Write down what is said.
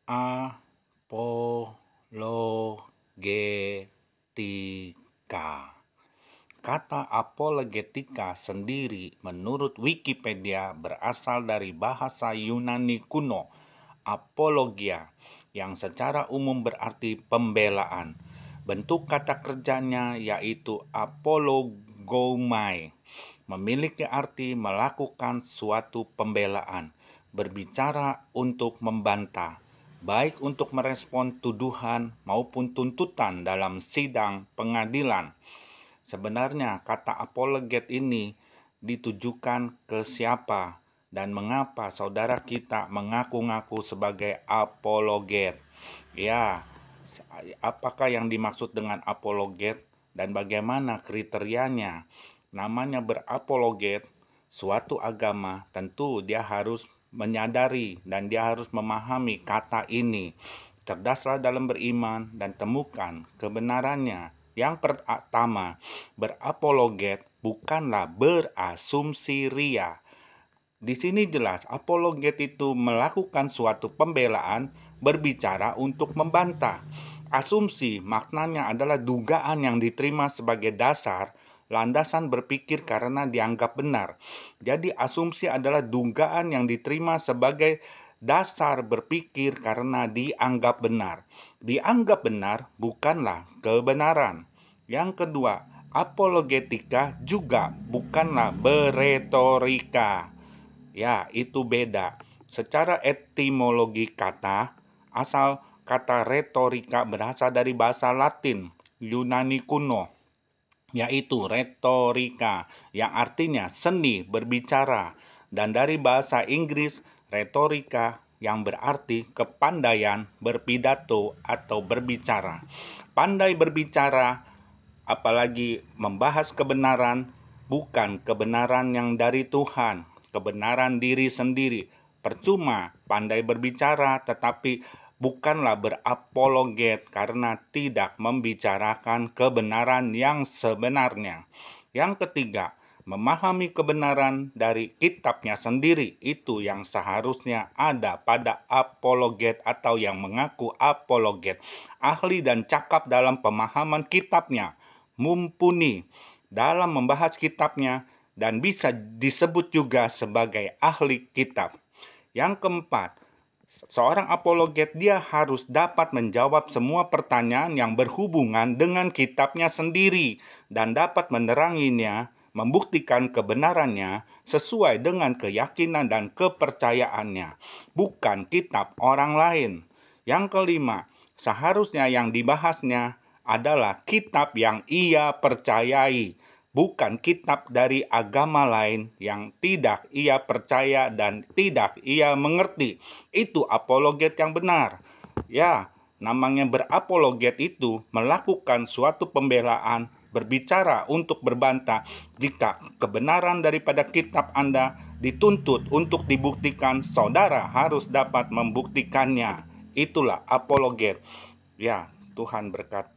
Apologetika. Kata apologetika sendiri menurut Wikipedia berasal dari bahasa Yunani kuno, apologia, yang secara umum berarti pembelaan. Bentuk kata kerjanya yaitu apologomai, memiliki arti melakukan suatu pembelaan, berbicara untuk membantah, baik untuk merespon tuduhan maupun tuntutan dalam sidang pengadilan. Sebenarnya kata apologet ini ditujukan ke siapa dan mengapa saudara kita mengaku-ngaku sebagai apologet? Ya, apakah yang dimaksud dengan apologet dan bagaimana kriterianya? Namanya berapologet, suatu agama tentu dia harus menyadari dan dia harus memahami kata ini. Cerdaslah dalam beriman dan temukan kebenarannya. Yang pertama, berapologet bukanlah berasumsi ria. Di sini jelas apologet itu melakukan suatu pembelaan, berbicara untuk membantah. Asumsi maknanya adalah dugaan yang diterima sebagai dasar, landasan berpikir karena dianggap benar. Jadi asumsi adalah dugaan yang diterima sebagai dasar berpikir karena dianggap benar. Dianggap benar bukanlah kebenaran. Yang kedua, apologetika juga bukanlah beretorika. Ya, itu beda. Secara etimologi kata, asal kata retorika berasal dari bahasa Latin, Yunani kuno, yaitu retorika, yang artinya seni berbicara, dan dari bahasa Inggris, retorika, yang berarti kepandaian berpidato atau berbicara. Pandai berbicara, apalagi membahas kebenaran, bukan kebenaran yang dari Tuhan, kebenaran diri sendiri. Percuma pandai berbicara tetapi bukanlah berapologet karena tidak membicarakan kebenaran yang sebenarnya. Yang ketiga, memahami kebenaran dari kitabnya sendiri, itu yang seharusnya ada pada apologet atau yang mengaku apologet. Ahli dan cakap dalam pemahaman kitabnya, mumpuni dalam membahas kitabnya, dan bisa disebut juga sebagai ahli kitab. Yang keempat, seorang apologet dia harus dapat menjawab semua pertanyaan yang berhubungan dengan kitabnya sendiri dan dapat meneranginya, membuktikan kebenarannya sesuai dengan keyakinan dan kepercayaannya, bukan kitab orang lain. Yang kelima, seharusnya yang dibahasnya adalah kitab yang ia percayai, bukan kitab dari agama lain yang tidak ia percaya dan tidak ia mengerti. Itu apologet yang benar. Ya, namanya berapologet itu melakukan suatu pembelaan, berbicara untuk berbantah jika kebenaran daripada kitab Anda dituntut untuk dibuktikan, saudara harus dapat membuktikannya. Itulah apologet. Ya, Tuhan berkati.